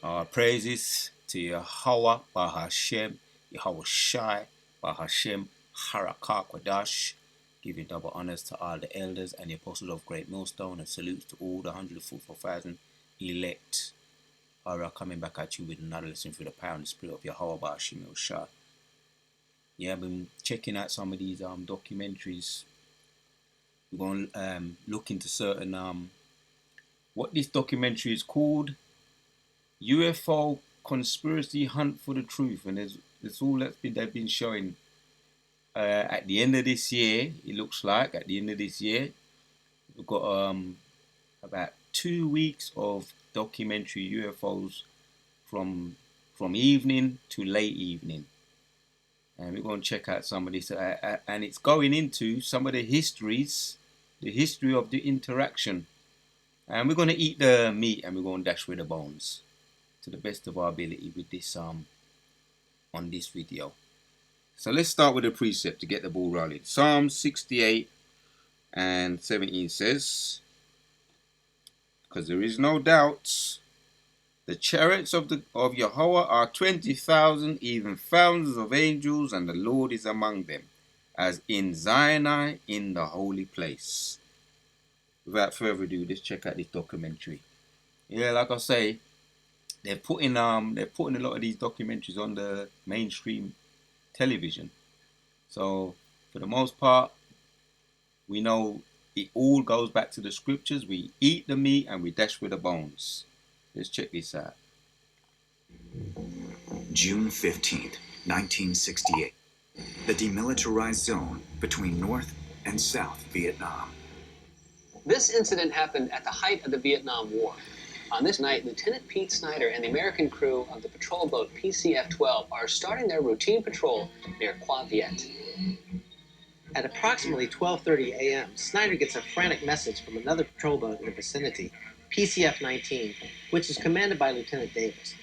Our praises to Yahweh Bahashem, Yahweh Shai, Bahashem, Harakah Kwadash. Giving double honors to all the elders and the apostles of Great Millstone, and salutes to all the 144,000 elect. Alright, coming back at you with another lesson through the power and the spirit of Yahweh Bahashem Shai. Yeah, I've been checking out some of these documentaries. We're going to look into certain what this documentary is called. UFO conspiracy hunt for the truth, and there's all they've been showing. At the end of this year, it looks like at the end of this year, we've got about 2 weeks of documentary UFOs from evening to late evening, and we're going to check out some of this, and it's going into some of the history of the interaction, and we're going to eat the meat and we're going to dash with the bones to the best of our ability with this on this video. So let's start with a precept to get the ball rolling. Psalm 68 and 17 says, because there is no doubt, the chariots of Yahweh are 20,000, even thousands of angels, and the Lord is among them, as in Zion in the holy place. Without further ado, let's check out this documentary. Yeah, like I say, they're putting a lot of these documentaries on the mainstream television. So for the most part, we know it all goes back to the scriptures. We eat the meat and we dash with the bones. Let's check this out. June 15th, 1968. The demilitarized zone between North and South Vietnam. This incident happened at the height of the Vietnam War. On this night, Lieutenant Pete Snyder and the American crew of the patrol boat PCF-12 are starting their routine patrol near Qua Viet. At approximately 12:30 a.m., Snyder gets a frantic message from another patrol boat in the vicinity, PCF-19, which is commanded by Lieutenant Davis.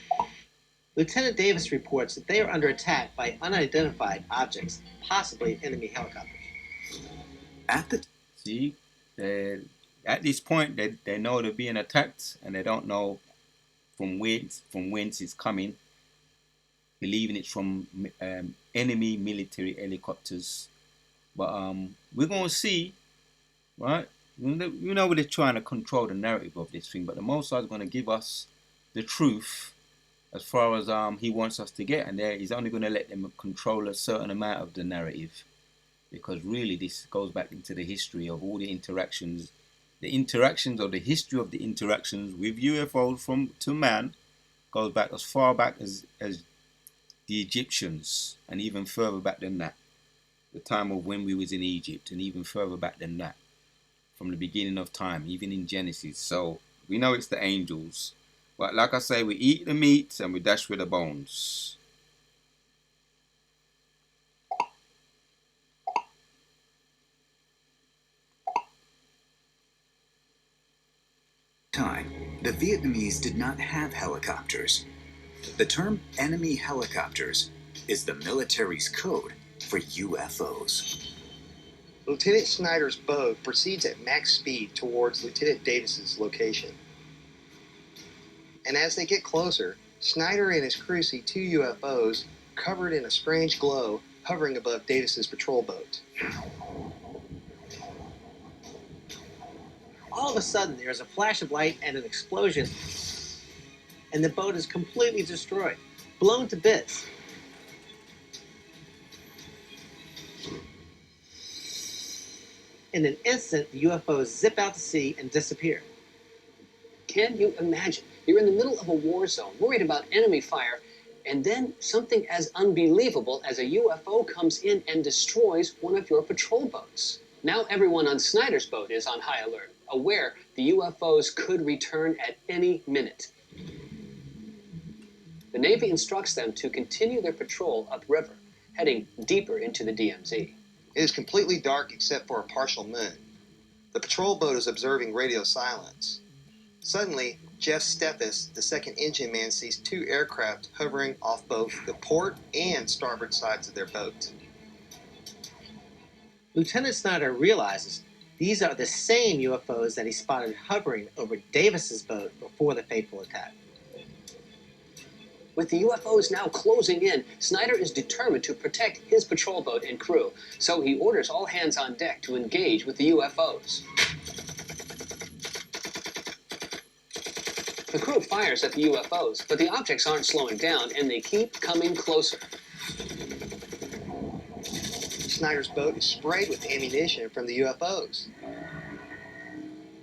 Lieutenant Davis reports that they are under attack by unidentified objects, possibly enemy helicopters. At this point, they know they're being attacked, and they don't know from whence it's coming, believing it's from enemy military helicopters. But we're going to see, right? You know they're trying to control the narrative of this thing, but the Most High is going to give us the truth as far as he wants us to get, and he's only going to let them control a certain amount of the narrative, because really this goes back into the history of all the interactions or the history of the interactions with UFOs to man goes back as far back as the Egyptians, and even further back than that, the time of when we was in Egypt, and even further back than that, from the beginning of time, even in Genesis. So we know it's the angels, but like I say, we eat the meat and we dash with the bones. Time, the Vietnamese did not have helicopters. The term enemy helicopters is the military's code for UFOs. Lieutenant Snyder's boat proceeds at max speed towards Lieutenant Davis's location. And as they get closer, Snyder and his crew see two UFOs covered in a strange glow hovering above Davis's patrol boat. All of a sudden, there is a flash of light and an explosion, and the boat is completely destroyed, blown to bits. In an instant, the UFOs zip out to sea and disappear. Can you imagine? You're in the middle of a war zone, worried about enemy fire, and then something as unbelievable as a UFO comes in and destroys one of your patrol boats. Now everyone on Snyder's boat is on high alert, aware the UFOs could return at any minute. The Navy instructs them to continue their patrol upriver, heading deeper into the DMZ. It is completely dark except for a partial moon. The patrol boat is observing radio silence. Suddenly, Jeff Steffes, the second engine man, sees two aircraft hovering off both the port and starboard sides of their boat. Lieutenant Snyder realizes these are the same UFOs that he spotted hovering over Davis's boat before the fateful attack. With the UFOs now closing in, Snyder is determined to protect his patrol boat and crew, so he orders all hands on deck to engage with the UFOs. The crew fires at the UFOs, but the objects aren't slowing down and they keep coming closer. Snyder's boat is sprayed with ammunition from the UFOs.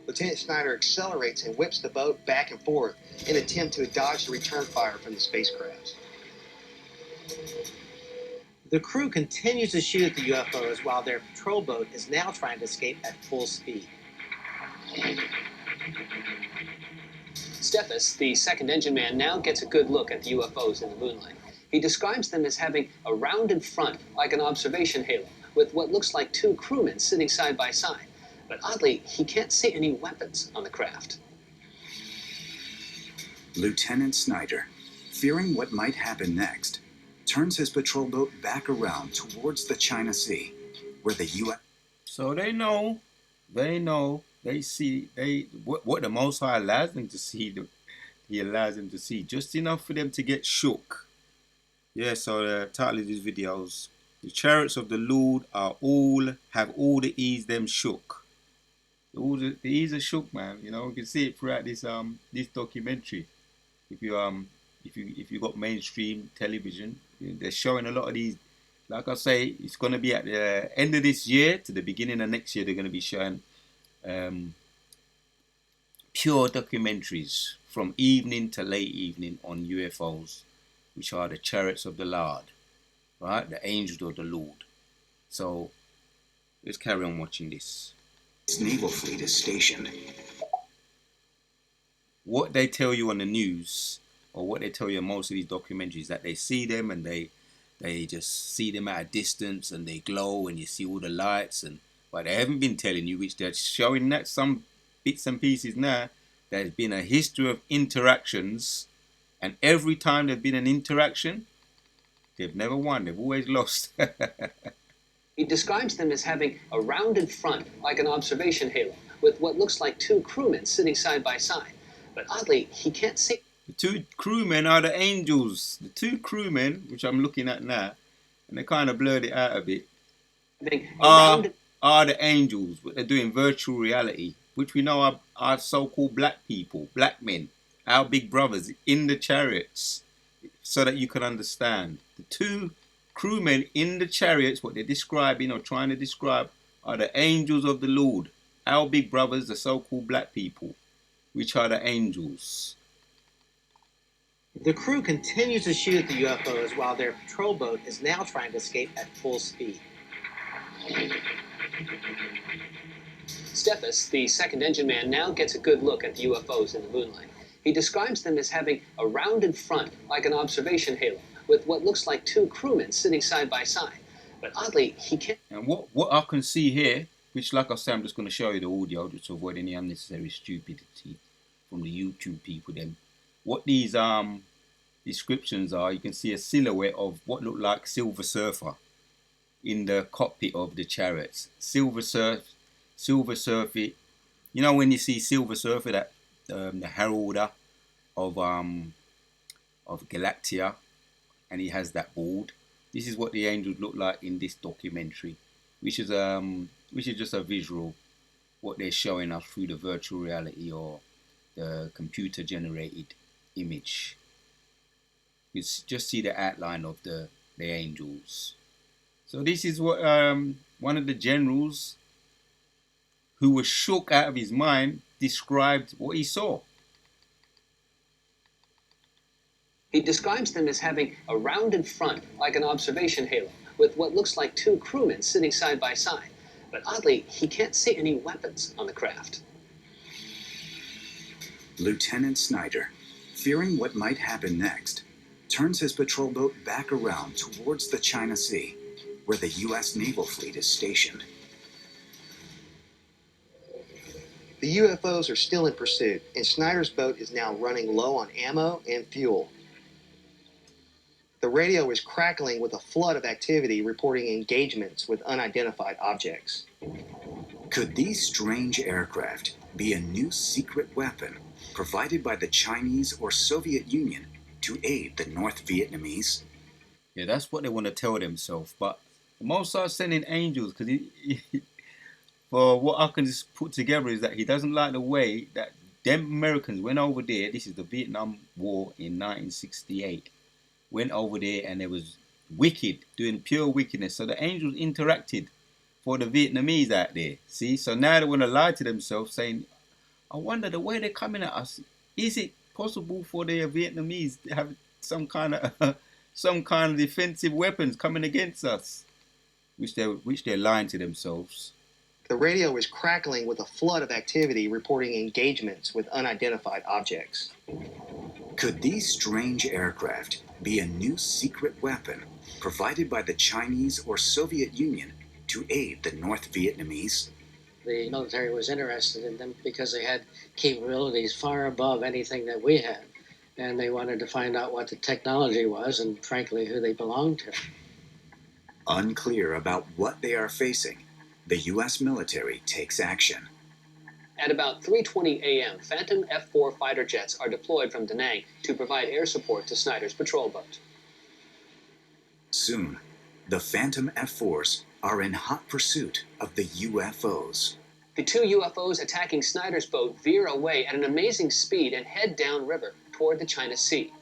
Lieutenant Snyder accelerates and whips the boat back and forth in an attempt to dodge the return fire from the spacecraft. The crew continues to shoot at the UFOs while their patrol boat is now trying to escape at full speed. Steffes, the second engine man, now gets a good look at the UFOs in the moonlight. He describes them as having a rounded front, like an observation halo, with what looks like two crewmen sitting side by side. But oddly, he can't see any weapons on the craft. Lieutenant Snyder, fearing what might happen next, turns his patrol boat back around towards the China Sea, where the U.S. So they see, what the Most High allows them to see, he allows them to see just enough for them to get shook. Yeah, so the title of these videos, the chariots of the Lord have all the ease them shook. All the ease are shook, man. You know, you can see it throughout this documentary. If you got mainstream television, they're showing a lot of these. Like I say, it's going to be at the end of this year to the beginning of next year. They're going to be showing pure documentaries from evening to late evening on UFOs, which are the chariots of the Lord, right? The angels of the Lord. So let's carry on watching this. Naval fleet is stationed. What they tell you on the news, or what they tell you in most of these documentaries, that they see them and they just see them at a distance and they glow and you see all the lights, but they haven't been telling you, which they're showing that some bits and pieces now. There's been a history of interactions, and every time there's been an interaction, they've never won. They've always lost. He describes them as having a rounded front, like an observation halo, with what looks like two crewmen sitting side by side. But oddly, he can't see. The two crewmen are the angels. The two crewmen, which I'm looking at now, and they kind of blurred it out a bit, are the angels, but they're doing virtual reality, which we know are so-called black people, black men, our big brothers in the chariots, so that you can understand. The two crewmen in the chariots, what they're describing or trying to describe, are the angels of the Lord. Our big brothers, the so-called black people, which are the angels. The crew continues to shoot at the UFOs while their patrol boat is now trying to escape at full speed. Steffes, the second engine man, now gets a good look at the UFOs in the moonlight. He describes them as having a rounded front, like an observation halo, with what looks like two crewmen sitting side by side. But oddly, he can't. And what I can see here, which, like I said, I'm just going to show you the audio just to avoid any unnecessary stupidity from the YouTube people. Then, what these descriptions are, you can see a silhouette of what looked like Silver Surfer in the cockpit of the chariots. Silver Surfer. You know when you see Silver Surfer, that the heralder of Galactia, and he has that board. This is what the angels look like in this documentary, which is just a visual, what they're showing us through the virtual reality or the computer generated image. You just see the outline of the angels. So this is what one of the generals, who was shook out of his mind, described what he saw. He describes them as having a rounded front, like an observation halo, with what looks like two crewmen sitting side by side. But oddly, he can't see any weapons on the craft. Lieutenant Snyder, fearing what might happen next, turns his patrol boat back around towards the China Sea, where the U.S. naval fleet is stationed. The UFOs are still in pursuit, and Snyder's boat is now running low on ammo and fuel. The radio is crackling with a flood of activity reporting engagements with unidentified objects. Could these strange aircraft be a new secret weapon provided by the Chinese or Soviet Union to aid the North Vietnamese? Yeah, that's what they want to tell themselves. But the Most are sending angels because for what I can just put together is that he doesn't like the way that them Americans went over there. This is the Vietnam War in 1968. Went over there and it was wicked, doing pure wickedness. So the angels interacted for the Vietnamese out there. See, so now they want to lie to themselves, saying, "I wonder the way they're coming at us. Is it possible for the Vietnamese to have some kind of some kind of defensive weapons coming against us?" Which they're lying to themselves. The radio was crackling with a flood of activity reporting engagements with unidentified objects. Could these strange aircraft be a new secret weapon provided by the Chinese or Soviet Union to aid the North Vietnamese? The military was interested in them because they had capabilities far above anything that we had. And they wanted to find out what the technology was and, frankly, who they belonged to. Unclear about what they are facing, the U.S. military takes action. At about 3:20 a.m., Phantom F-4 fighter jets are deployed from Da Nang to provide air support to Snyder's patrol boat. Soon, the Phantom F-4s are in hot pursuit of the UFOs. The two UFOs attacking Snyder's boat veer away at an amazing speed and head downriver toward the China Sea.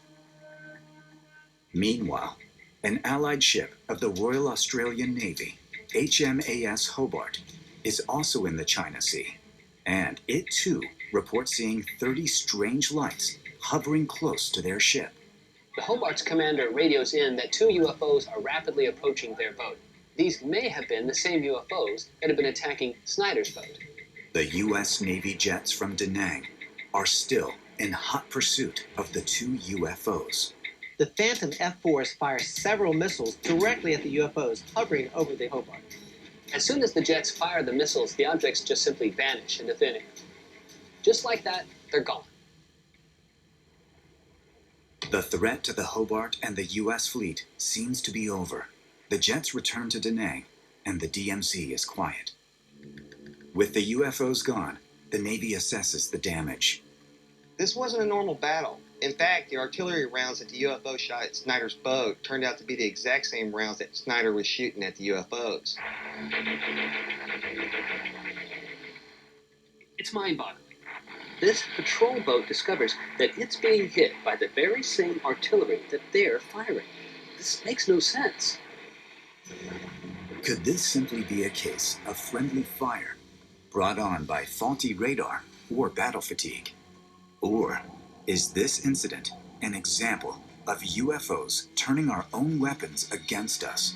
Meanwhile, an Allied ship of the Royal Australian Navy, HMAS Hobart, is also in the China Sea, and it too reports seeing 30 strange lights hovering close to their ship. The Hobart's commander radios in that two UFOs are rapidly approaching their boat. These may have been the same UFOs that have been attacking Snyder's boat. The U.S. Navy jets from Da Nang are still in hot pursuit of the two UFOs. The Phantom F-4s fire several missiles directly at the UFOs hovering over the Hobart. As soon as the jets fire the missiles, the objects just simply vanish into thin air. Just like that, they're gone. The threat to the Hobart and the U.S. fleet seems to be over. The jets return to Da Nang, and the DMZ is quiet. With the UFOs gone, the Navy assesses the damage. This wasn't a normal battle. In fact, the artillery rounds that the UFO shot at Snyder's boat turned out to be the exact same rounds that Snyder was shooting at the UFOs. It's mind-boggling. This patrol boat discovers that it's being hit by the very same artillery that they're firing. This makes no sense. Could this simply be a case of friendly fire brought on by faulty radar or battle fatigue? Or is this incident an example of UFOs turning our own weapons against us?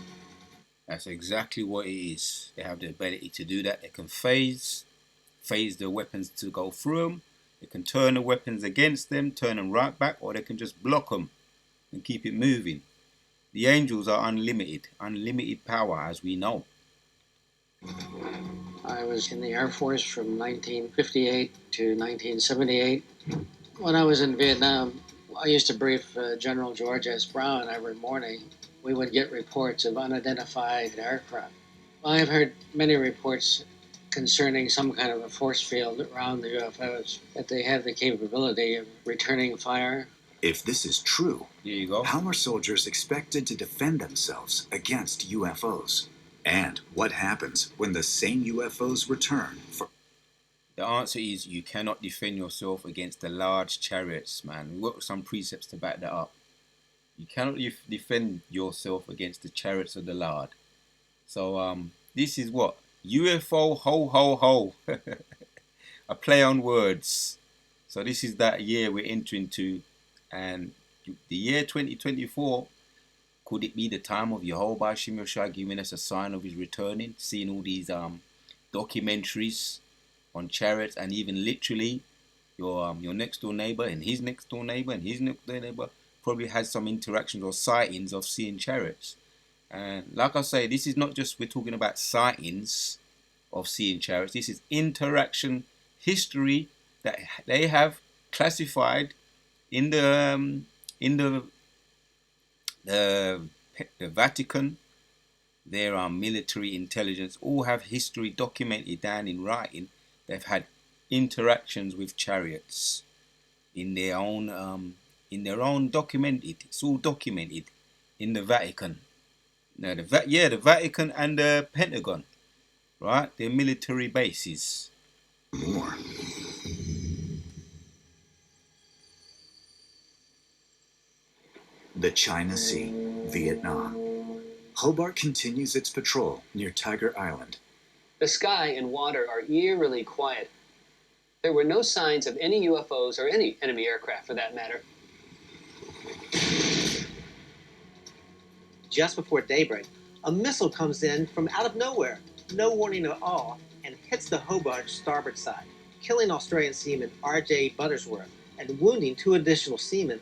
That's exactly what it is. They have the ability to do that. They can phase the weapons to go through them. They can turn the weapons against them, turn them right back, or they can just block them and keep it moving. The angels are unlimited power, as we know. I was in the Air Force from 1958 to 1978. When I was in Vietnam, I used to brief General George S. Brown every morning. We would get reports of unidentified aircraft. I've heard many reports concerning some kind of a force field around the UFOs, that they have the capability of returning fire. If this is true, There you go. how are soldiers expected to defend themselves against UFOs? And what happens when the same UFOs return for... The answer is you cannot defend yourself against the large chariots, man. We've got some precepts to back that up. You cannot defend yourself against the chariots of the Lord. So this is what? UFO ho ho ho. A play on words. So this is that year we're entering to, and the year 2024, could it be the time of Jehovah Shem Yoshai giving us a sign of his returning, seeing all these documentaries on chariots, and even literally your next door neighbor and his next door neighbor and his next door neighbor probably has some interactions or sightings of seeing chariots. And like I say, this is not just we're talking about sightings of seeing chariots. This is interaction history that they have classified in the Vatican. There are military intelligence, all have history documented down in writing. They've had interactions with chariots in their own in their own documented. It's all documented in the Vatican. Now the Vatican and the Pentagon, right? Their military bases. More. The China Sea, Vietnam. Hobart continues its patrol near Tiger Island. The sky and water are eerily quiet. There were no signs of any UFOs or any enemy aircraft for that matter. Just before daybreak, a missile comes in from out of nowhere, no warning at all, and hits the Hobart starboard side, killing Australian seaman R.J. Buttersworth and wounding 2 additional seamen.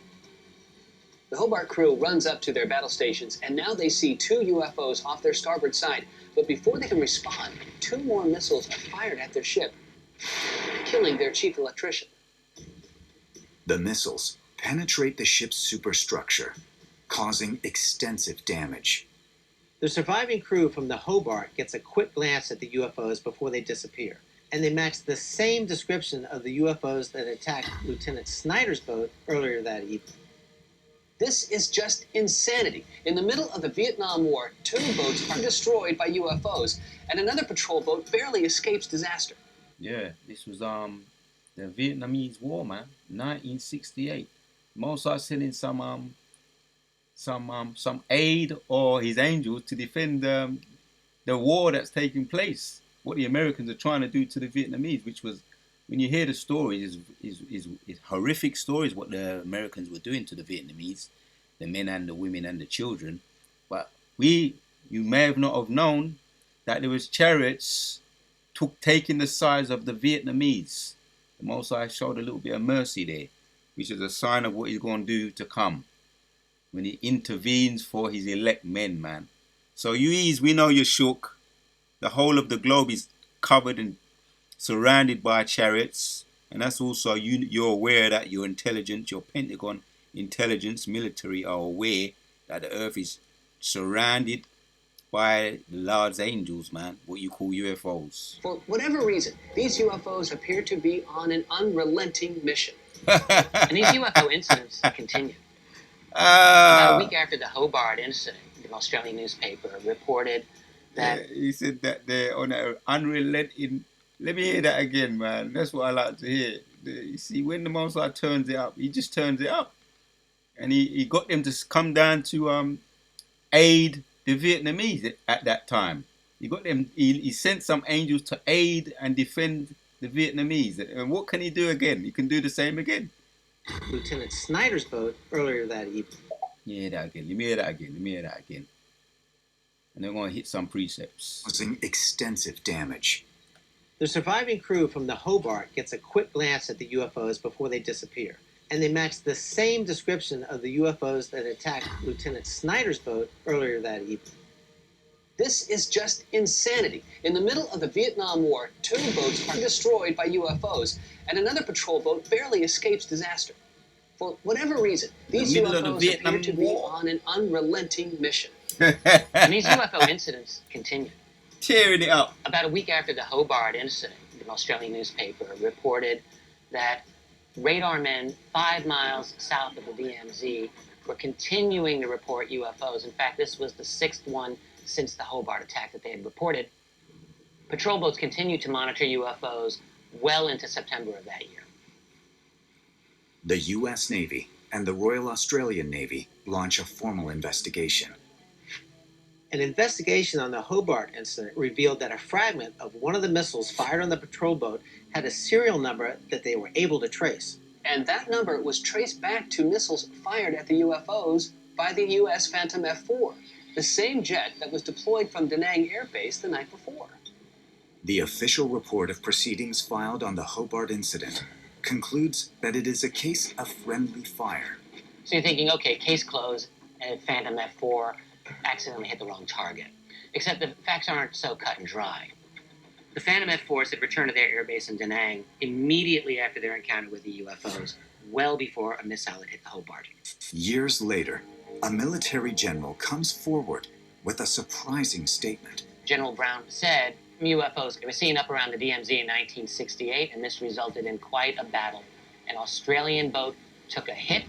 The Hobart crew runs up to their battle stations, and now they see 2 UFOs off their starboard side. But before they can respond, 2 more missiles are fired at their ship, killing their chief electrician. The missiles penetrate the ship's superstructure, causing extensive damage. The surviving crew from the Hobart gets a quick glance at the UFOs before they disappear, and they match the same description of the UFOs that attacked Lieutenant Snyder's boat earlier that evening. This is just insanity. In the middle of the Vietnam War, 2 boats are destroyed by UFOs, and another patrol boat barely escapes disaster. Yeah, this was the Vietnamese War, man, 1968. Mossad sending some aid or his angels to defend the war that's taking place. What the Americans are trying to do to the Vietnamese, which was, when you hear the stories, is horrific stories what the Americans were doing to the Vietnamese, the men and the women and the children. But you may have not have known that there was chariots taking the size of the Vietnamese. The Mosai showed a little bit of mercy there, which is a sign of what he's going to do to come when he intervenes for his elect men, man. So UEs, we know you're shook. The whole of the globe is covered and surrounded by chariots, and that's also you're aware that your intelligence, your Pentagon intelligence, military are aware that the Earth is surrounded by the Lord's angels, man, what you call UFOs. For whatever reason, these UFOs appear to be on an unrelenting mission. And these UFO incidents continue. About a week after the Hobart incident, the Australian newspaper reported that... Yeah, he said that they're on an unrelenting... Let me hear that again, man. That's what I like to hear. You see, when the Mossad turns it up, he just turns it up. And he got them to come down to aid the Vietnamese at that time. He got them. He sent some angels to aid and defend the Vietnamese. And what can he do again? He can do the same again. Lieutenant Snyder's boat earlier that evening. Yeah, that again. Let me hear that again. Let me hear that again. And they're going to hit some precepts. Causing extensive damage. The surviving crew from the Hobart gets a quick glance at the UFOs before they disappear, and they match the same description of the UFOs that attacked Lieutenant Snyder's boat earlier that evening. This is just insanity. In the middle of the Vietnam War, 2 boats are destroyed by UFOs, and another patrol boat barely escapes disaster. For whatever reason, these UFOs appear to be on an unrelenting mission. And these UFO incidents continue. Tearing it up. About a week after the Hobart incident, the Australian newspaper reported that radar men 5 miles south of the DMZ were continuing to report UFOs. In fact, this was the 6th one since the Hobart attack that they had reported. Patrol boats continued to monitor UFOs well into September of that year. The U.S. Navy and the Royal Australian Navy launch a formal investigation. An investigation on the Hobart incident revealed that a fragment of one of the missiles fired on the patrol boat had a serial number that they were able to trace. And that number was traced back to missiles fired at the UFOs by the U.S. Phantom F-4, the same jet that was deployed from Da Nang Air Base the night before. The official report of proceedings filed on the Hobart incident concludes that it is a case of friendly fire. So you're thinking, okay, case closed, and Phantom F-4 accidentally hit the wrong target. Except the facts aren't so cut and dry. The Phantom F-4s had returned to their airbase in Da Nang immediately after their encounter with the UFOs, well before a missile had hit the Hobart. Years later, a military general comes forward with a surprising statement. General Brown said UFOs were seen up around the DMZ in 1968, and this resulted in quite a battle. An Australian boat took a hit,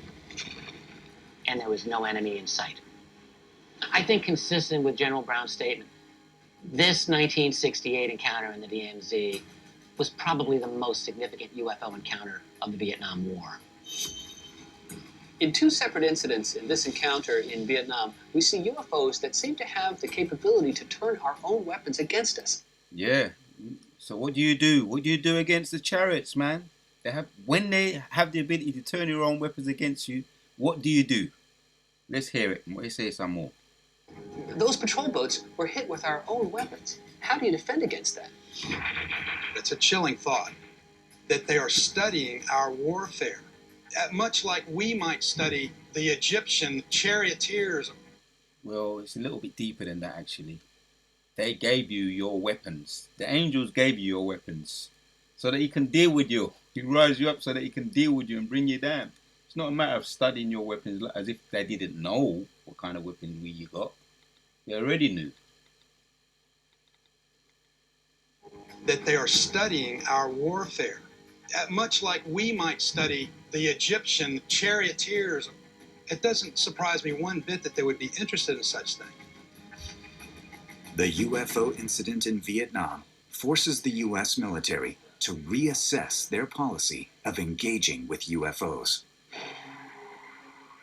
and there was no enemy in sight. I think, consistent with General Brown's statement, this 1968 encounter in the DMZ was probably the most significant UFO encounter of the Vietnam War. In two separate incidents in this encounter in Vietnam, we see UFOs that seem to have the capability to turn our own weapons against us. Yeah. So what do you do? What do you do against the chariots, man? When they have the ability to turn your own weapons against you, what do you do? Let's hear it. Let's say some more. Those patrol boats were hit with our own weapons. How do you defend against that? It's a chilling thought that they are studying our warfare, much like we might study the Egyptian charioteers. Well, it's a little bit deeper than that, actually. They gave you your weapons. The angels gave you your weapons so that he can deal with you. He rise you up so that he can deal with you and bring you down. It's not a matter of studying your weapons as if they didn't know what kind of weapons you got. They already knew. That they are studying our warfare, much like we might study the Egyptian charioteers. It doesn't surprise me one bit that they would be interested in such things. The UFO incident in Vietnam forces the U.S. military to reassess their policy of engaging with UFOs.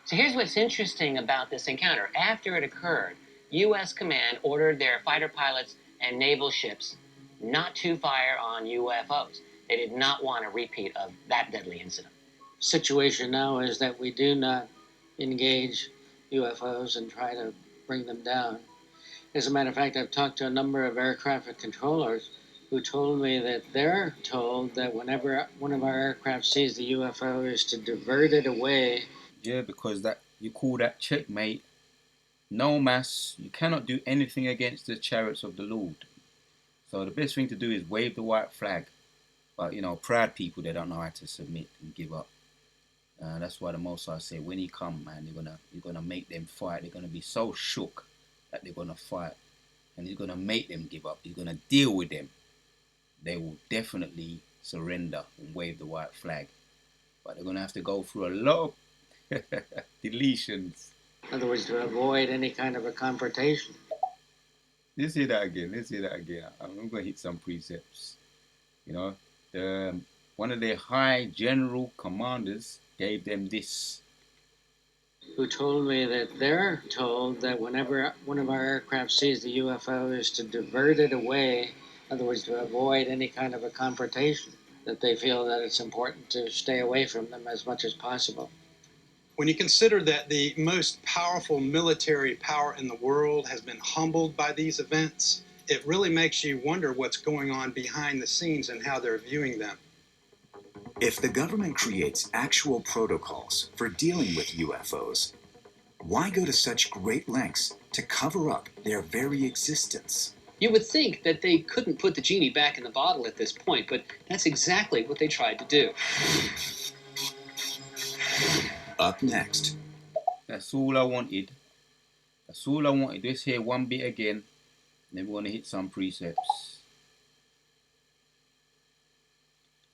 So here's what's interesting about this encounter. After it occurred, U.S. command ordered their fighter pilots and naval ships not to fire on UFOs. They did not want a repeat of that deadly incident. Situation now is that we do not engage UFOs and try to bring them down. As a matter of fact, I've talked to a number of air traffic controllers who told me that they're told that whenever one of our aircraft sees the UFO is to divert it away. Yeah, because that you call that checkmate. No mass, you cannot do anything against the chariots of the Lord. So the best thing to do is wave the white flag. But, proud people, they don't know how to submit and give up. That's why the Most High say, when he come, man, you're gonna make them fight. They're gonna be so shook that they're gonna fight, and he's gonna make them give up. He's gonna deal with them. They will definitely surrender and wave the white flag, but they're gonna have to go through a lot of deletions. In other words, to avoid any kind of a confrontation. Let's hear that again. I'm gonna hit some precepts. One of their high general commanders gave them this. Who told me that they're told that whenever one of our aircraft sees the UFO is to divert it away, in other words, to avoid any kind of a confrontation, that they feel that it's important to stay away from them as much as possible. When you consider that the most powerful military power in the world has been humbled by these events, it really makes you wonder what's going on behind the scenes and how they're viewing them. If the government creates actual protocols for dealing with UFOs, why go to such great lengths to cover up their very existence? You would think that they couldn't put the genie back in the bottle at this point, but that's exactly what they tried to do. Up next. That's all I wanted. Let's hear one bit again. Then we're going to hit some precepts.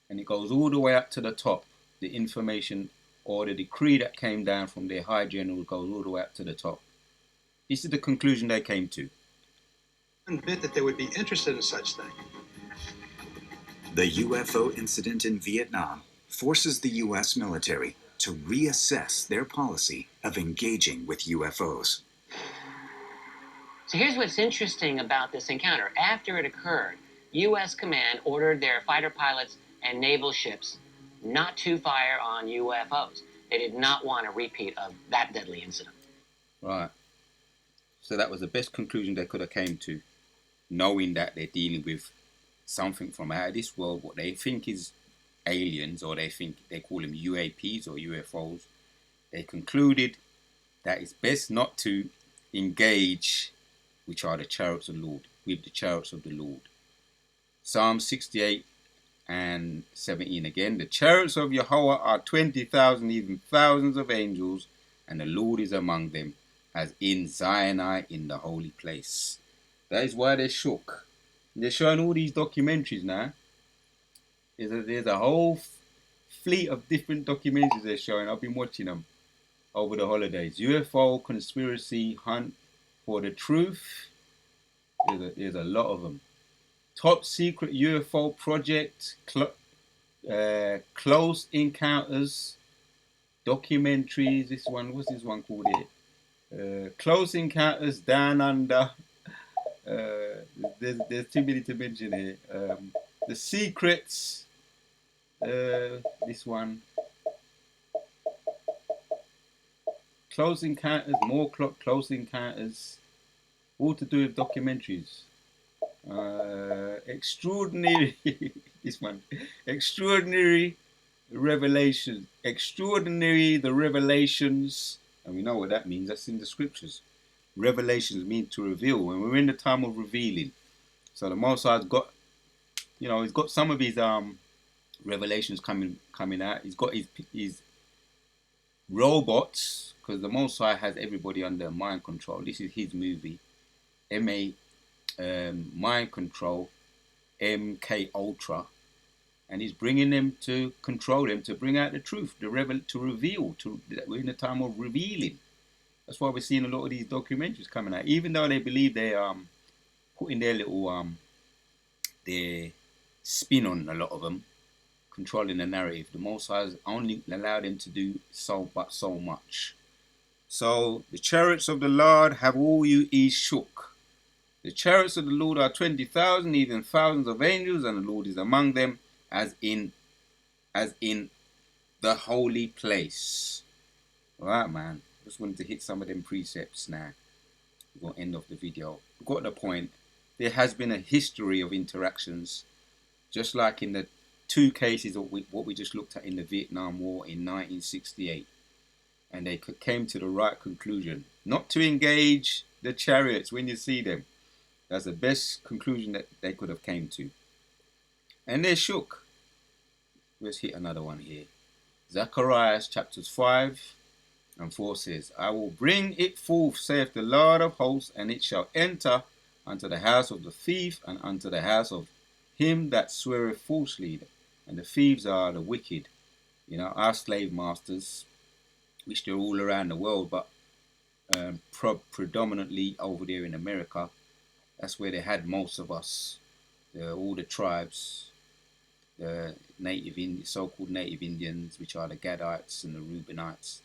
And it goes all the way up to the top. The information or the decree that came down from their high general goes all the way up to the top. This is the conclusion they came to. One bit that they would be interested in such things. The UFO incident in Vietnam forces the U.S. military to reassess their policy of engaging with UFOs. So here's what's interesting about this encounter. After it occurred, U.S. command ordered their fighter pilots and naval ships not to fire on UFOs. They did not want a repeat of that deadly incident. Right. So that was the best conclusion they could have came to, knowing that they're dealing with something from out of this world, what they think is aliens, or they call them UAPs or UFOs. They concluded that it's best not to engage, which are the chariots of the Lord, with the chariots of the Lord. Psalm 68 and 17 again. The chariots of Yahweh are 20,000, even thousands of angels, and the Lord is among them, as in Zionai in the holy place. That is why they're shook. They're showing all these documentaries now. There's a whole fleet of different documentaries they're showing. I've been watching them. over the holidays. UFO conspiracy hunt for the truth. There's a lot of them. Top secret UFO project. Close encounters. Documentaries. This one, what's this one called here? Close encounters down under. There's too many to mention here. The secrets. This one. Close encounters, more close encounters, all to do with documentaries. Extraordinary, this one. Extraordinary revelations. Extraordinary the revelations, and we know what that means. That's in the scriptures. Revelations mean to reveal, and we're in the time of revealing. So the Most High's got, he's got some of his revelations coming out. He's got his robots, because the Most High has everybody under mind control. This is his movie, Mind Control, MK Ultra, and he's bringing them to control them, to bring out the truth, to reveal. We're in a time of revealing. That's why we're seeing a lot of these documentaries coming out, even though they believe they putting their little their spin on a lot of them, controlling the narrative. The Most High has only allowed them to do so much. So the chariots of the Lord have all you ease shook. The chariots of the Lord are 20,000, even thousands of angels, and the Lord is among them, as in the holy place. All right, man. Just wanted to hit some of them precepts now. We're going to end off the video. We've got the point. There has been a history of interactions, just like in the two cases of what we just looked at in the Vietnam War in 1968. And they came to the right conclusion. Not to engage the chariots when you see them. That's the best conclusion that they could have came to. And they're shook. Let's hit another one here. Zechariah chapters 5 and 4 says, I will bring it forth, saith the Lord of hosts, and it shall enter unto the house of the thief, and unto the house of him that sweareth falsely. And the thieves are the wicked, our slave masters, which they're all around the world, but predominantly over there in America. That's where they had most of us, all the tribes, the so-called native Indians, which are the Gadites and the Reubenites,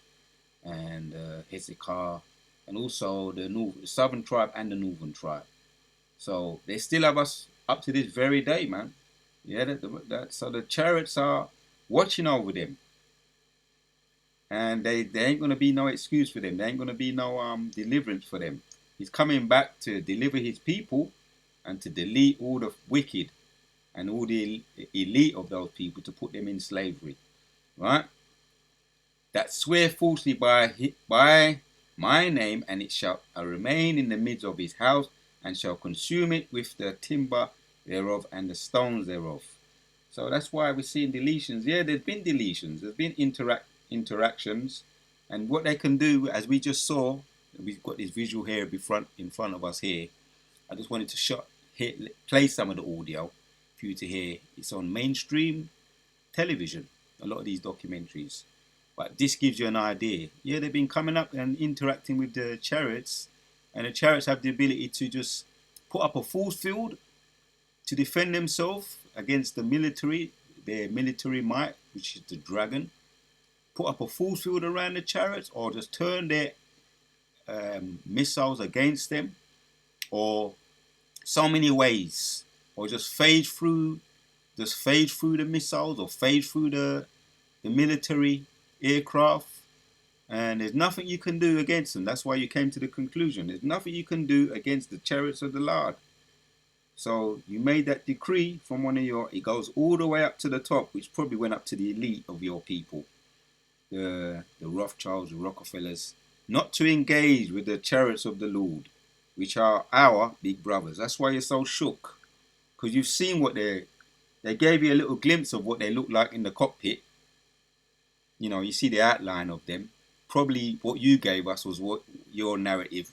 and Hezekiah, and also the southern tribe and the northern tribe. So they still have us up to this very day, man. Yeah, so the chariots are watching over them. And there ain't going to be no excuse for them. There ain't going to be no deliverance for them. He's coming back to deliver his people and to delete all the wicked and all the elite of those people, to put them in slavery. Right? That swear falsely by my name, and it shall remain in the midst of his house, and shall consume it with the timber thereof and the stones thereof. So that's why we're seeing deletions. Yeah, there's been deletions. There's been interactions, and what they can do, as we just saw, we've got this visual here in front of us here. I just wanted to play some of the audio for you to hear. It's on mainstream television, a lot of these documentaries, but this gives you an idea. Yeah, they've been coming up and interacting with the chariots, and the chariots have the ability to just put up a force field to defend themselves against the military, their military might, which is the dragon. Put up a force field around the chariots, or just turn their missiles against them, or so many ways, or just phase through the missiles, or phase through the military aircraft, and there's nothing you can do against them. That's why you came to the conclusion. There's nothing you can do against the chariots of the Lord. So you made that decree from it goes all the way up to the top, which probably went up to the elite of your people, the Rothschilds, the Rockefellers, not to engage with the chariots of the Lord, which are our big brothers. That's why you're so shook, because you've seen what they gave you a little glimpse of what they look like in the cockpit. You see the outline of them. Probably what you gave us was what your narrative.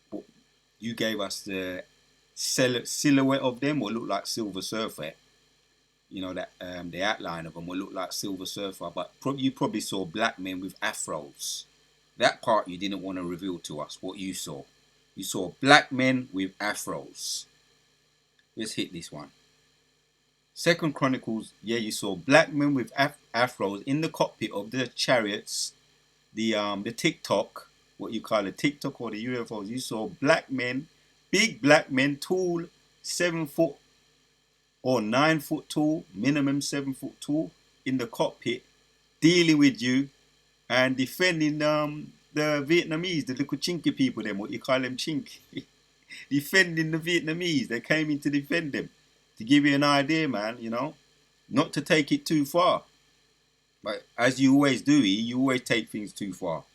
What you gave us the silhouette of them will look like Silver Surfer. That the outline of them will look like Silver Surfer, but you probably saw black men with afros. That part you didn't want to reveal to us, what you saw. You saw black men with afros. Let's hit this one. Second Chronicles, yeah, you saw black men with afros in the cockpit of the chariots, the TikTok, what you call it, TikTok or the UFOs. You saw black men, big black men, tall, 7 foot or 9 foot tall, minimum 7 foot tall, in the cockpit, dealing with you and defending the Vietnamese, the little chinky people, them, what you call them, chink, defending the Vietnamese. They came in to defend them. To give you an idea, man, you know, not to take it too far. But as you always do, you always take things too far.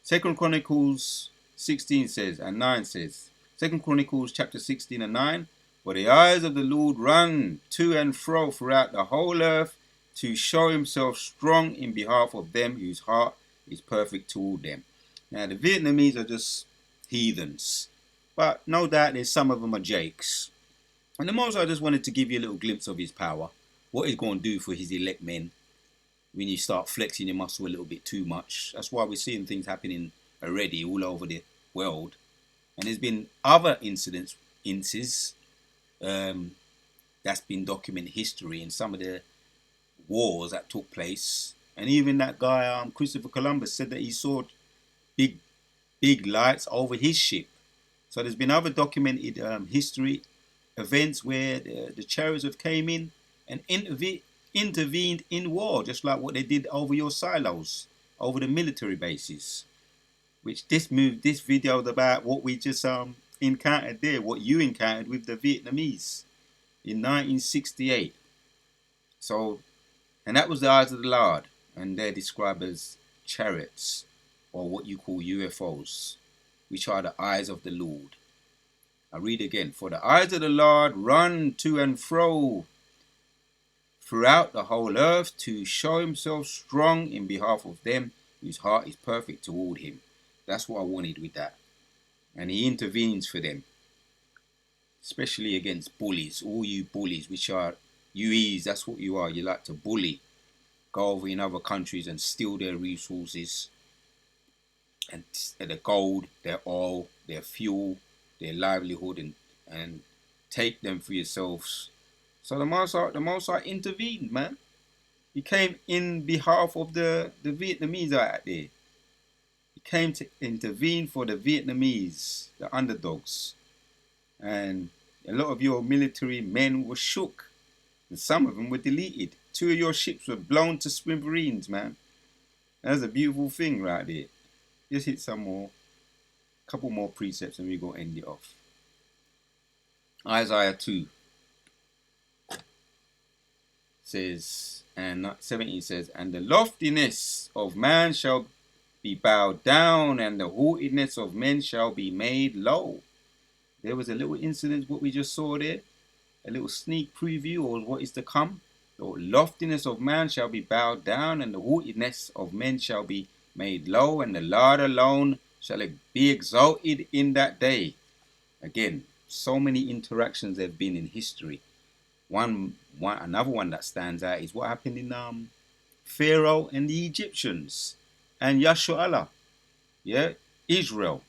Second Chronicles 16 says, and 9 says, Second Chronicles chapter 16 and 9, for the eyes of the Lord run to and fro throughout the whole earth to show himself strong in behalf of them whose heart is perfect toward them. Now, the Vietnamese are just heathens, but no doubt there's some of them are jakes. And the most I just wanted to give you a little glimpse of his power, what he's going to do for his elect men when you start flexing your muscle a little bit too much. That's why we're seeing things happening already all over the world. And there's been other incidents that's been documented history in some of the wars that took place. And even that guy, Christopher Columbus, said that he saw big lights over his ship. So there's been other documented history events where the chariots have came in and intervened in war, just like what they did over your silos, over the military bases. Which this video is about what we just encountered there, what you encountered with the Vietnamese in 1968. So, and that was the eyes of the Lord, and they're described as chariots, or what you call UFOs, which are the eyes of the Lord. I read again, for the eyes of the Lord run to and fro throughout the whole earth to show himself strong in behalf of them whose heart is perfect toward him. That's what I wanted with that. And he intervenes for them, especially against bullies, all you bullies, which are UEs, that's what you are. You like to bully, go over in other countries and steal their resources, and the gold, their oil, their fuel, their livelihood, and take them for yourselves. So the Most High intervened, man. He came in behalf of the Vietnamese out there. He came to intervene for the Vietnamese, the underdogs. And a lot of your military men were shook. And some of them were deleted. 2 of your ships were blown to smithereens, man. That's a beautiful thing right there. Just hit some more, couple more precepts, and we're going to end it off. Isaiah 2 says, and 17 says, and the loftiness of man shall be bowed down, and the haughtiness of men shall be made low. There was a little incident, what we just saw there, a little sneak preview of what is to come. The loftiness of man shall be bowed down, and the haughtiness of men shall be made low, and the Lord alone shall be exalted in that day. Again, so many interactions there have been in history. Another one that stands out is what happened in Pharaoh and the Egyptians and Yashu'Allah, yeah, Israel.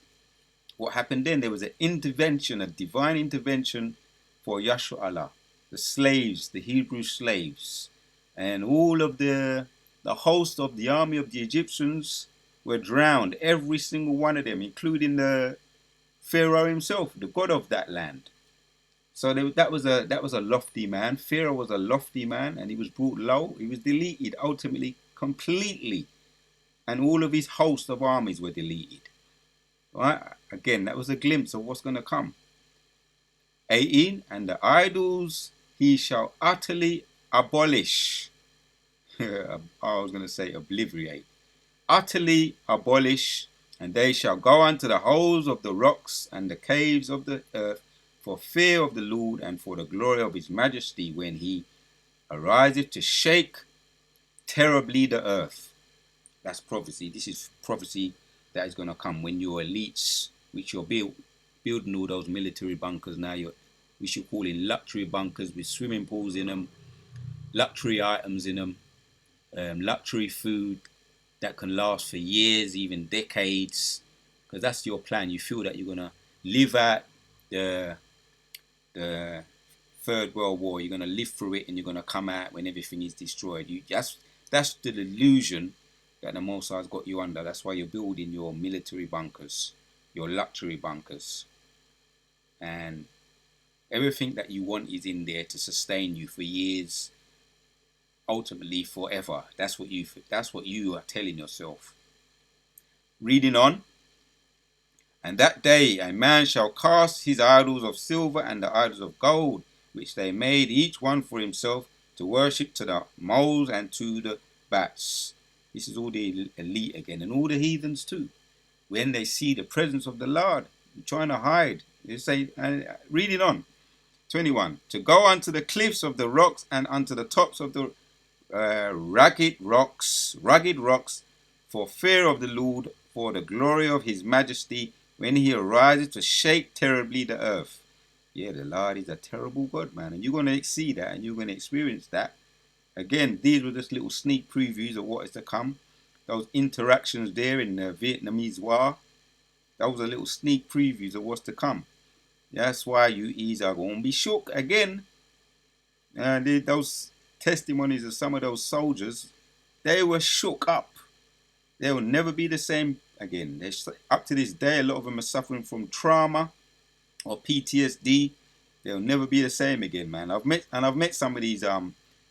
What happened then? There was an intervention, a divine intervention for Yashu'Allah, the slaves, the Hebrew slaves, and all of the host of the army of the Egyptians were drowned, every single one of them, including the Pharaoh himself, the god of that land. So that was a lofty man. Pharaoh was a lofty man, and he was brought low. He was deleted ultimately, completely, and all of his host of armies were deleted. Right? Again, that was a glimpse of what's going to come. 18, and the idols he shall utterly abolish. I was going to say obliterate. Utterly abolish, and they shall go unto the holes of the rocks and the caves of the earth, for fear of the Lord and for the glory of his majesty, when he ariseth to shake terribly the earth. That's prophecy. This is prophecy that is going to come when your elites, which you're building all those military bunkers now, we should call in luxury bunkers with swimming pools in them, luxury items in them, luxury food, that can last for years, even decades, because that's your plan. You feel that you're gonna live out the Third World War. You're gonna live through it, and you're gonna come out when everything is destroyed. That's the illusion that the Mossad's got you under. That's why you're building your military bunkers, your luxury bunkers, and everything that you want is in there to sustain you for years, ultimately forever. That's what you are telling yourself. Reading on. And that day a man shall cast his idols of silver and the idols of gold, which they made each one for himself, to worship to the moles and to the bats. This is all the elite again, and all the heathens too. When they see the presence of the Lord, trying to hide. They say, reading on. 21. To go unto the cliffs of the rocks and unto the tops of the rugged rocks, for fear of the Lord, for the glory of his majesty, when he arises to shake terribly the earth. Yeah, the Lord is a terrible God, man, and you're going to see that, and you're going to experience that. Again, these were just little sneak previews of what is to come. Those interactions there in the Vietnamese War, those are little sneak previews of what's to come. That's why you are going to be shook again. And those testimonies of some of those soldiers, they were shook up. They will never be the same again. Up to this day, a lot of them are suffering from trauma or PTSD. They'll never be the same again, man. I've met some of these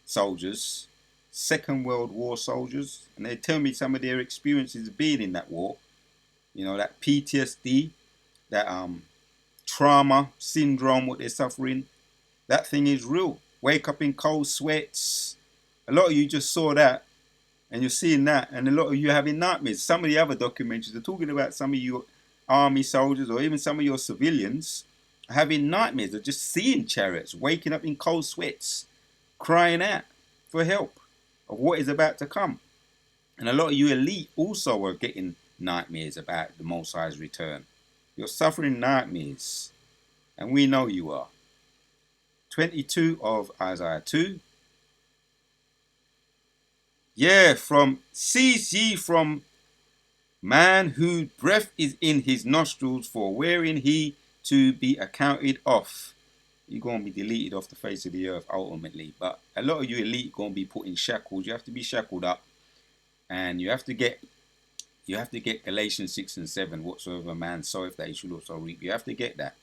soldiers, Second World War soldiers, and they tell me some of their experiences being in that war. You know, that PTSD, that trauma syndrome, what they're suffering. That thing is real. Wake up in cold sweats. A lot of you just saw that, and you're seeing that, and a lot of you are having nightmares. Some of the other documentaries are talking about some of you army soldiers or even some of your civilians having nightmares of just seeing chariots, waking up in cold sweats, crying out for help of what is about to come. And a lot of you elite also are getting nightmares about the Most High's return. You're suffering nightmares, and we know you are. 22 of Isaiah 2. Yeah, cease ye from man whose breath is in his nostrils, for wherein he to be accounted off. You're going to be deleted off the face of the earth ultimately. But a lot of you elite going to be put in shackles. You have to be shackled up, and you have to get Galatians 6 and 7. Whatsoever man soweth, that he should also reap. You have to get that.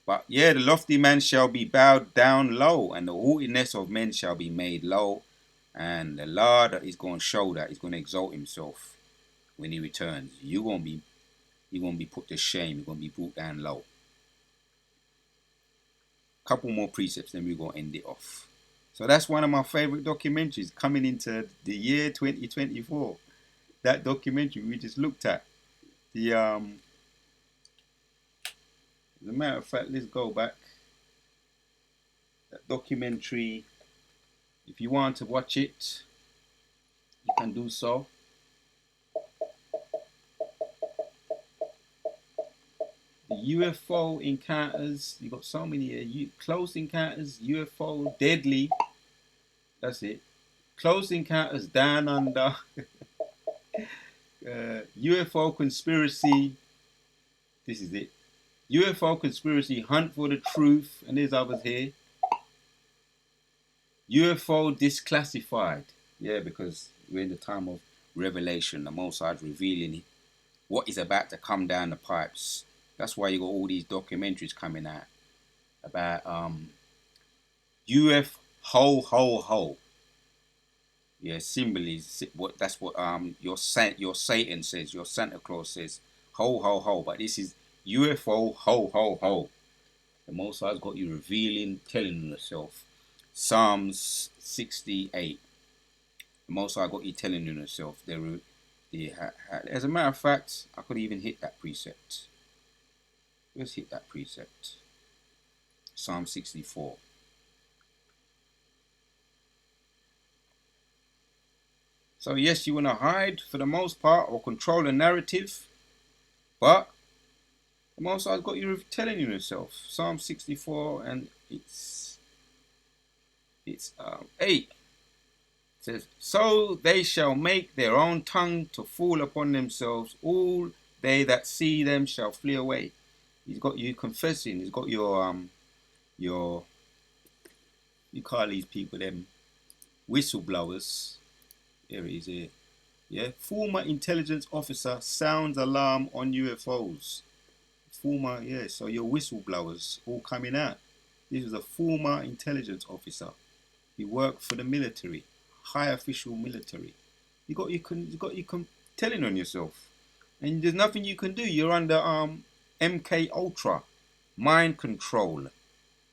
But yeah, the lofty man shall be bowed down low, and the haughtiness of men shall be made low. And the Lord is going to show that. He's going to exalt himself when he returns. You're going to be put to shame. You're going to be brought down low. Couple more precepts, then we're going to end it off. So that's one of my favorite documentaries coming into the year 2024. That documentary we just looked at. As a matter of fact, let's go back. That documentary, if you want to watch it, you can do so. The UFO encounters, you got so many close encounters, UFO, deadly. That's it. Close encounters, down under. UFO conspiracy. This is it. UFO conspiracy, hunt for the truth, and there's others here. UFO disclassified. Yeah, because we're in the time of revelation. The Mossad revealing what is about to come down the pipes. That's why you got all these documentaries coming out about UFO ho ho ho. Yeah, symbols. That's what your Satan says. Your Santa Claus says ho ho ho. But this is UFO ho ho ho. The Most High's got you revealing, telling yourself. Psalms 68. The Most High got you telling yourself. As a matter of fact, I could even hit that precept. Let's hit that precept. Psalm 64. So yes, you want to hide for the most part or control the narrative, but the Most High's got you telling yourself. Psalm 64, and it's 8. says, so they shall make their own tongue to fall upon themselves. All they that see them shall flee away. He's got you confessing. He's got your you call these people them whistleblowers. Here he is here. Yeah, former intelligence officer sounds alarm on UFOs. Former, yeah, so your whistleblowers all coming out. This is a former intelligence officer. He worked for the military, high official military. You got you telling on yourself, and there's nothing you can do. You're under MK Ultra, mind control.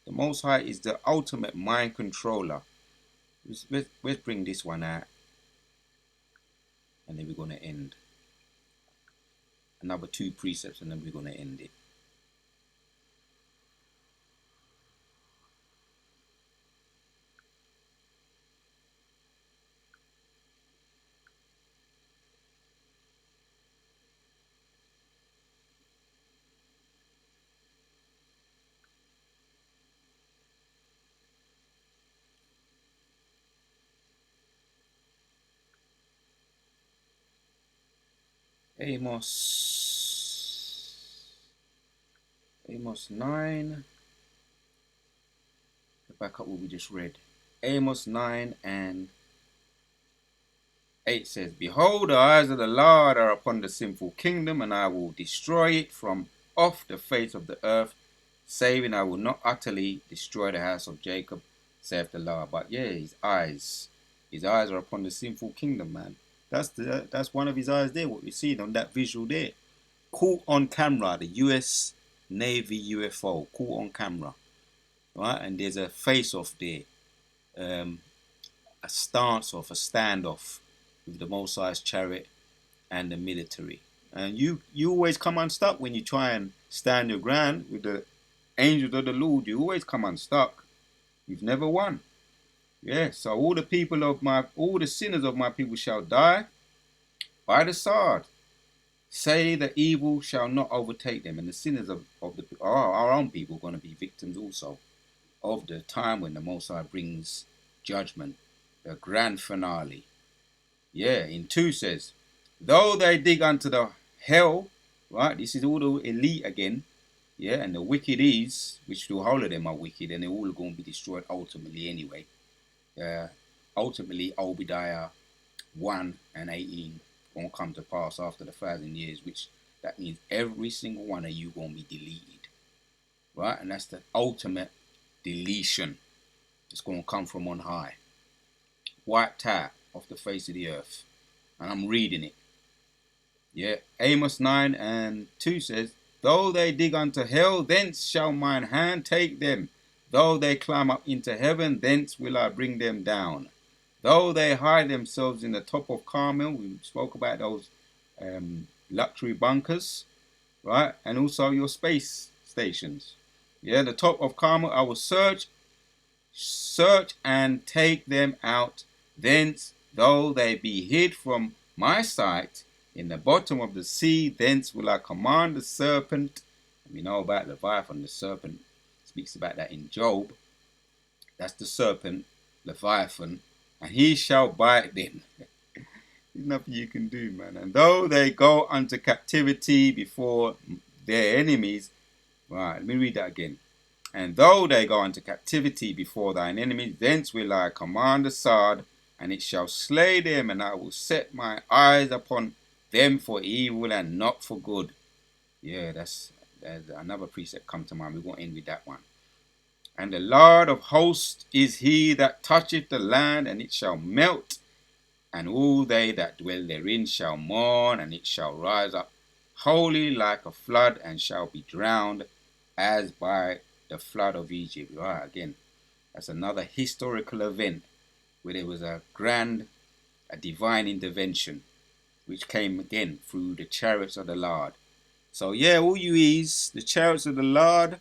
The Most High is the ultimate mind controller. Let's bring this one out, and then we're gonna end. Another 2 precepts, and then we're gonna end it. Amos 9. Back up what we just read. Amos 9 and 8 says, behold, the eyes of the Lord are upon the sinful kingdom, and I will destroy it from off the face of the earth, saving I will not utterly destroy the house of Jacob, saith the Lord. But yeah, his eyes are upon the sinful kingdom, man. That's one of his eyes there, what we see on that visual there. Caught on camera, the US Navy UFO, caught on camera. Right, and there's a face-off there, a stance-off, a standoff with the Most High's chariot and the military. And you always come unstuck when you try and stand your ground with the angels of the Lord. You always come unstuck. You've never won. Yeah, so all the sinners of my people shall die by the sword. Say the evil shall not overtake them. And the sinners of our own people are going to be victims also of the time when the Most High brings judgment, the grand finale. Yeah, in 2 says, though they dig unto the hell, right? This is all the elite again. Yeah, and the wicked is, which the whole of them are wicked, and they're all going to be destroyed ultimately anyway. Ultimately, Obadiah 1 and 18 going to come to pass after the 1,000 years, which that means every single one of you going to be deleted. Right? And that's the ultimate deletion. It's going to come from on high. Wiped out off the face of the earth. And I'm reading it. Yeah, Amos 9 and 2 says, though they dig unto hell, thence shall mine hand take them. Though they climb up into heaven, thence will I bring them down. Though they hide themselves in the top of Carmel, we spoke about those luxury bunkers, right? And also your space stations. Yeah, the top of Carmel, I will search and take them out. Thence, though they be hid from my sight in the bottom of the sea, thence will I command the serpent. We know about Leviathan. The serpent speaks about that in Job. That's the serpent, Leviathan, and he shall bite them. There's nothing you can do, man. And though they go unto captivity before their enemies, right, let me read that again. And though they go into captivity before thine enemies, thence will I command the sword, and it shall slay them, and I will set my eyes upon them for evil and not for good. Yeah, there's another precept come to mind. We won't end with that one. And the Lord of hosts is he that toucheth the land, and it shall melt, and all they that dwell therein shall mourn, and it shall rise up wholly like a flood, and shall be drowned as by the flood of Egypt. Right, again, that's another historical event where there was a divine intervention, which came again through the chariots of the Lord. So yeah, all you is, the chariots of the Lord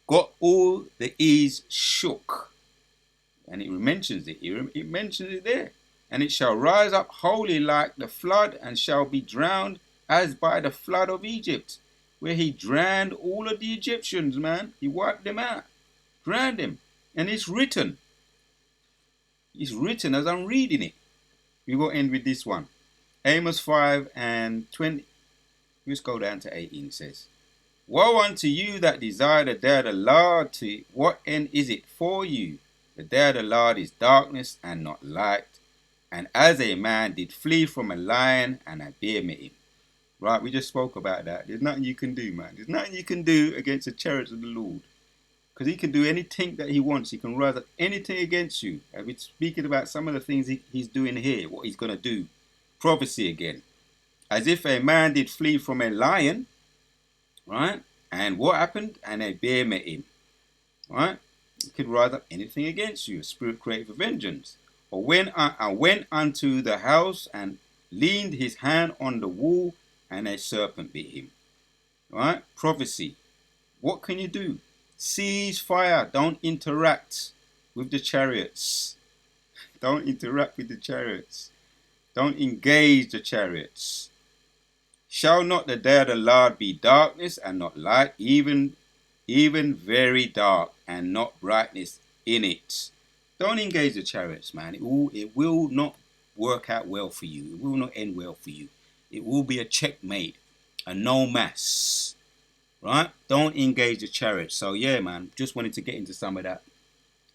got all the ease shook. And it mentions it. It mentions it there. And it shall rise up wholly like the flood, and shall be drowned as by the flood of Egypt, where he drowned all of the Egyptians, man. He wiped them out. Drowned them. And it's written. It's written as I'm reading it. We will end with this one. Amos 5 and 20. Let's go down to 18. It says, Woe unto you that desire the day of the Lord, to what end is it for you? The day of the Lord is darkness and not light. And as a man did flee from a lion, and a bear met him. Right, we just spoke about that. There's nothing you can do, man. There's nothing you can do against the chariots of the Lord. Because he can do anything that he wants. He can rise up anything against you. And we're speaking about some of the things he's doing here, what he's going to do. Prophecy again. As if a man did flee from a lion, right? And what happened? And a bear met him, right? He could rise up anything against you. A spirit created for vengeance. Or when I went unto the house and leaned his hand on the wall, and a serpent bit him. Right? Prophecy. What can you do? Cease fire. Don't interact with the chariots. Don't interact with the chariots. Don't engage the chariots. Shall not the day of the Lord be darkness and not light, even very dark, and not brightness in it? Don't engage the chariots, man. It will not work out well for you. It will not end well for you. It will be a checkmate, a no mass, right? Don't engage the chariots. So yeah, man, just wanted to get into some of that.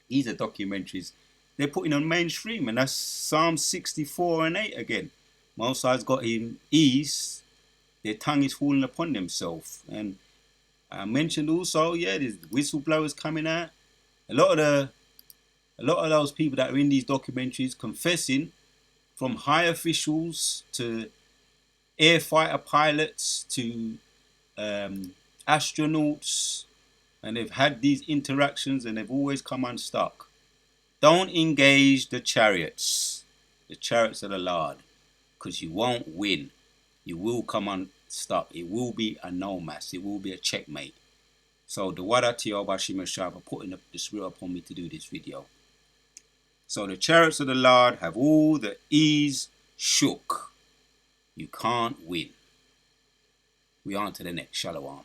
These are documentaries they're putting on mainstream, and that's Psalm 64 and 8 again. Most High's got him ease. Their tongue is falling upon themselves. And I mentioned also, yeah, there's whistleblowers coming out. A lot of those people that are in these documentaries confessing, from high officials to air fighter pilots to astronauts, and they've had these interactions and they've always come unstuck. Don't engage the chariots of the Lord, because you won't win. You will come unstuck. It will be a no mass. It will be a checkmate. So the wada to you, Bashima for putting the spirit upon me to do this video. So the chariots of the Lord have all the ease shook. You can't win. We on to the next. Shalom.